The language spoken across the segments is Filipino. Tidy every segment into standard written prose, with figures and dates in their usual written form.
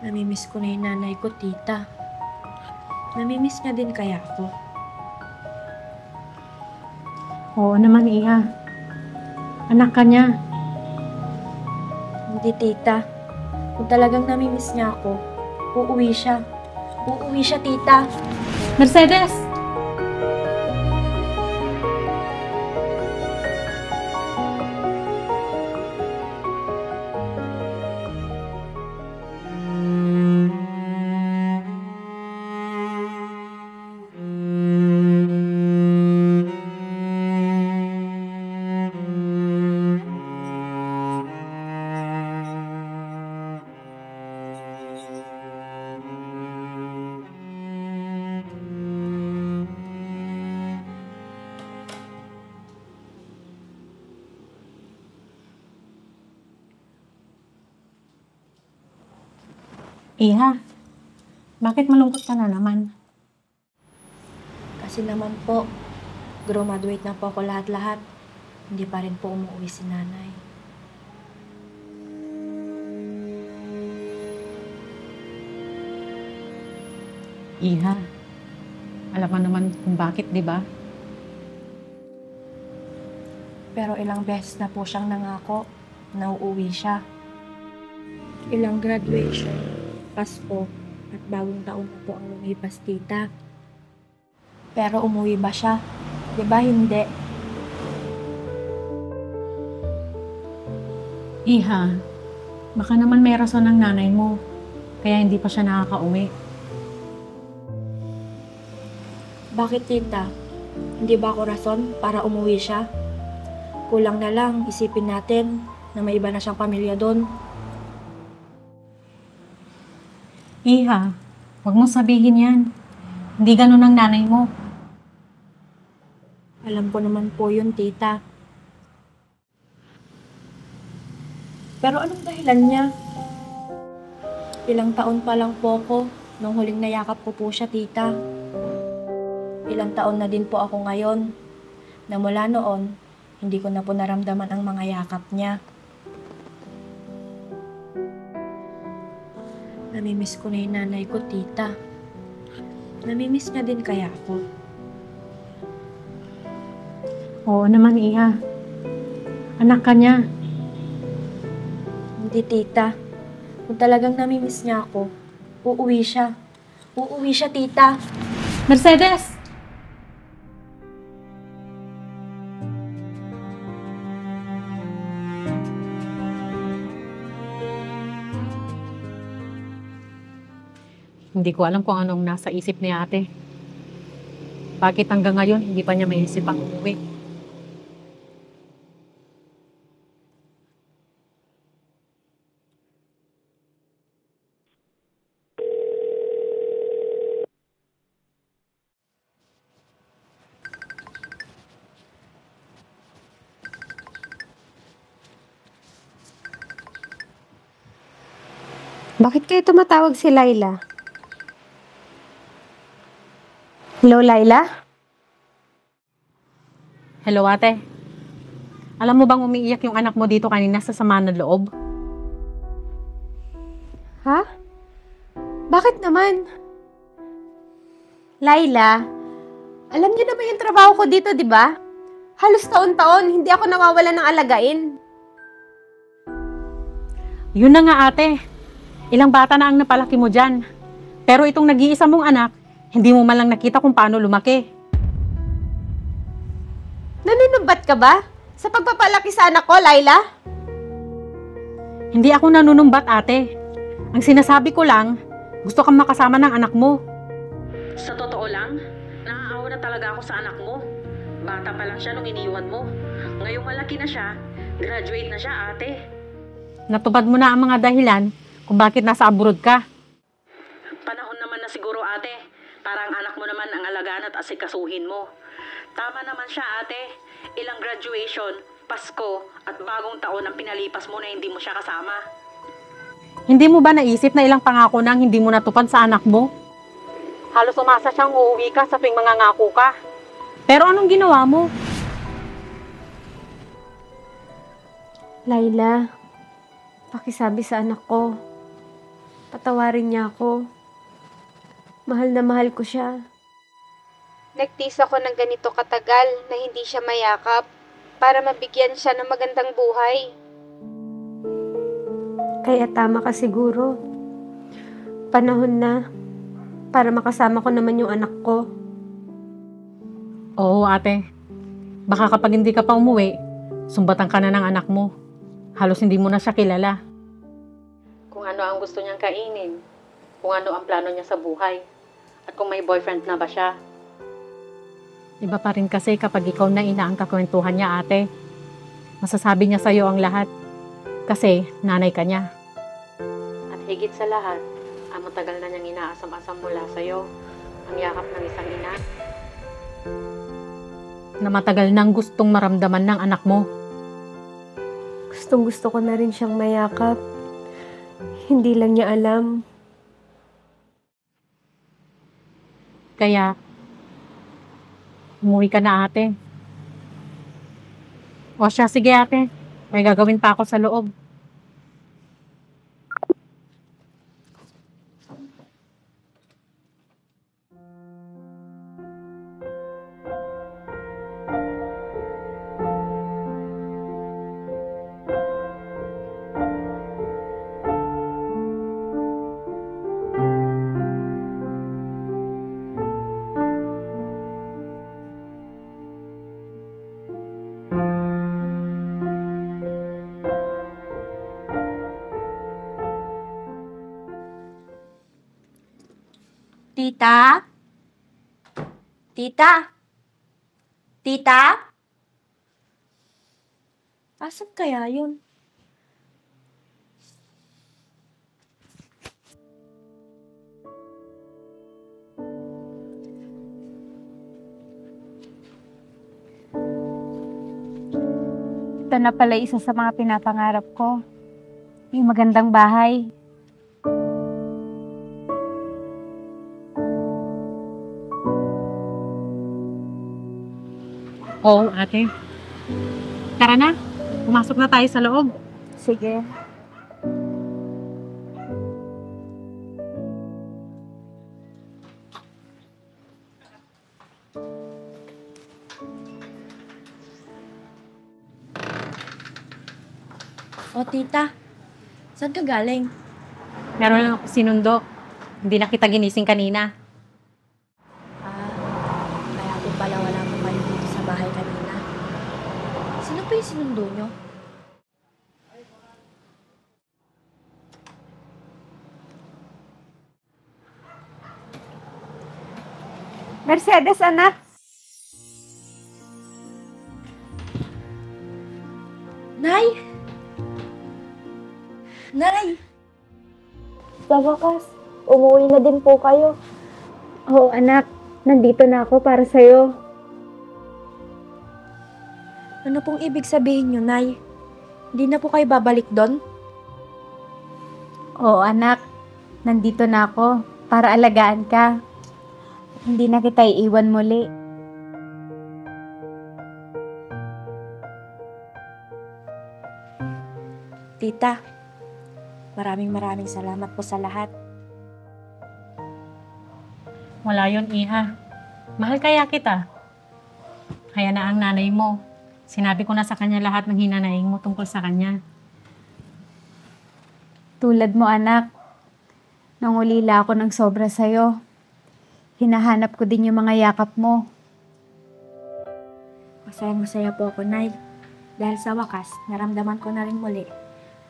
Namimiss ko na yung nanay ko, tita. Namimiss niya din kaya ako. Oo naman, Iha. Anak ka niya. Hindi, tita. Kung talagang namimiss niya ako, uuwi siya. Uuwi siya, tita. Mercedes! Iha, bakit malungkot ka na naman? Kasi naman po, graduate na po ako lahat-lahat. Hindi pa rin po umuwi si nanay. Iha, alam mo naman kung bakit, di ba? Pero ilang beses na po siyang nangako na uuwi siya. Ilang graduation, Pasko, at bagong taon na po ang lumipas, tita. Pero umuwi ba siya? Di ba hindi? Iha, baka naman may rason ng nanay mo, kaya hindi pa siya nakaka-uwi. Bakit, tita? Hindi ba ako rason para umuwi siya? Kulang na lang, isipin natin na may iba na siyang pamilya doon. Iha, huwag mong sabihin yan. Hindi ganun ang nanay mo. Alam ko naman po yun, tita. Pero anong dahilan niya? Ilang taon pa lang po ako nung huling nayakap ko po siya, tita. Ilang taon na din po ako ngayon na mula noon, hindi ko na po naramdaman ang mga yakap niya. Namimiss ko na yung nanay ko, tita. Namimiss niya din kaya ako. Oo naman, Iha. Anak ka niya. Hindi, tita. Kung talagang namimiss niya ako, uuwi siya. Uuwi siya, tita. Mercedes! Hindi ko alam kung anong nasa isip ni ate. Bakit hanggang ngayon hindi pa niya maisip ang umuwi? Bakit kayo tumatawag si Laila? Hello, Laila? Hello, ate. Alam mo bang umiiyak yung anak mo dito kanina sa sama ng loob? Ha? Bakit naman? Laila, alam niyo naman yung trabaho ko dito, di ba? Halos taon-taon, hindi ako nawawalan ng alagain. Yun na nga, ate. Ilang bata na ang napalaki mo dyan. Pero itong nag-iisa mong anak, hindi mo man lang nakita kung paano lumaki. Nanunumbat ka ba? Sa pagpapalaki sa anak ko, Laila? Hindi ako nanunumbat, ate. Ang sinasabi ko lang, gusto kang makasama ng anak mo. Sa totoo lang, naaawa na talaga ako sa anak mo. Bata pa lang siya nung iniwan mo. Ngayong malaki na siya, graduate na siya, ate. Natupad mo na ang mga dahilan kung bakit nasa abroad ka. Panahon naman na siguro, ate. Para ang anak mo naman ang alagaan at asikasuhin mo. Tama naman siya, ate. Ilang graduation, Pasko, at bagong taon ang pinalipas mo na hindi mo siya kasama. Hindi mo ba naisip na ilang pangako nang hindi mo natupad sa anak mo? Halos umasa siyang uuwi ka sa tuwing mangangako ka. Pero anong ginawa mo? Laila, pakisabi sa anak ko. Patawarin niya ako. Mahal na mahal ko siya. Nagtiis ako ng ganito katagal na hindi siya mayakap para mabigyan siya ng magandang buhay. Kaya tama ka siguro. Panahon na para makasama ko naman yung anak ko. Oo, ate. Baka kapag hindi ka pa umuwi, sumbatan ka na ng anak mo. Halos hindi mo na siya kilala. Kung ano ang gusto niyang kainin, kung ano ang plano niya sa buhay, at kung may boyfriend na ba siya. Iba pa rin kasi kapag ikaw na ina ang kakwentuhan niya, ate. Masasabi niya sa'yo ang lahat. Kasi nanay ka niya. At higit sa lahat, ang matagal na niyang inaasam-asam mula sa'yo, ang yakap ng isang ina. Na matagal nang gustong maramdaman ng anak mo. Gustong gusto ko na rin siyang mayakap. Hindi lang niya alam. Kaya, umuwi ka na, ate. O siya, sige ate. May gagawin pa ako sa loob. Tita? Tita? Tita? Asan kaya yun? Ito na pala isa sa mga pinapangarap ko. Yung magandang bahay. Oo, ate. Tara na. Pumasok na tayo sa loob. Sige. O tita, saan ka galing? Meron lang ako sinundo. Hindi na kita ginising kanina. Kaya po pala wala po kayo dito sa bahay kanina. Sino pa yung sinundo nyo? Mercedes, anak. Nay! Nay! Sa wakas, umuwi na din po kayo. Oo, anak. Nandito na ako para sa'yo. Ano pong ibig sabihin nyo, Nay? Hindi na po kayo babalik doon? Oo, anak. Nandito na ako para alagaan ka. Hindi na kita iiwan muli. Tita, maraming salamat po sa lahat. Wala yun, iha. Mahal kaya kita. Kaya na ang nanay mo. Sinabi ko na sa kanya lahat ng hinanaing mo tungkol sa kanya. Tulad mo, anak. Nangulila ako ng sobra sa'yo. Hinahanap ko din yung mga yakap mo. Masaya po ako, Nay. Dahil sa wakas, naramdaman ko na rin muli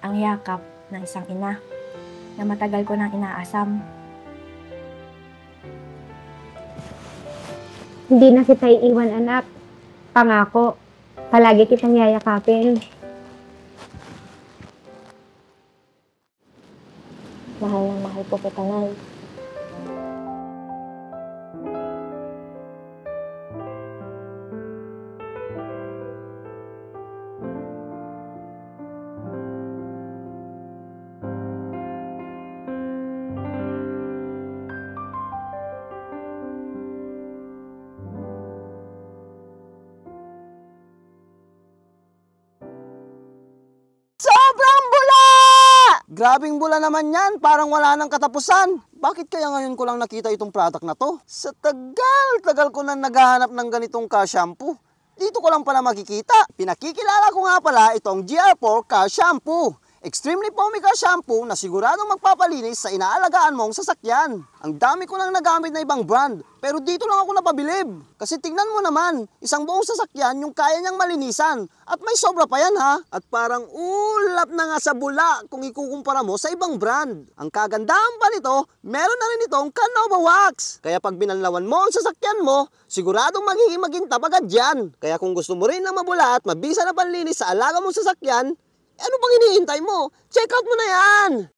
ang yakap ng isang ina na matagal ko nang inaasam. Hindi na kita iiwan, anak. Pangako, palagi kitang yayakapin. Mahal na mahal po kita, Nay. Grabing bula naman yan, parang wala nang katapusan. Bakit kaya ngayon ko lang nakita itong product na to? Sa tagal ko na naghahanap ng ganitong car shampoo. Dito ko lang pala makikita. Pinakikilala ko nga pala itong GR4 Car Shampoo. Extremely foamy car shampoo na siguradong magpapalinis sa inaalagaan mong sasakyan. Ang dami ko nang nagamit na ibang brand, pero dito lang ako napabilib. Kasi tingnan mo naman, isang buong sasakyan yung kaya niyang malinisan. At may sobra pa yan ha. At parang ulap na nga sa bula kung ikukumpara mo sa ibang brand. Ang kagandahan pa nito, meron na rin itong Canova Wax. Kaya pag binanlawan mo ang sasakyan mo, siguradong magiging magintab agad yan. Kaya kung gusto mo rin na mabula at mabisa na panlinis sa alaga mong sasakyan, ano pang iniintay mo? Check out mo na yan!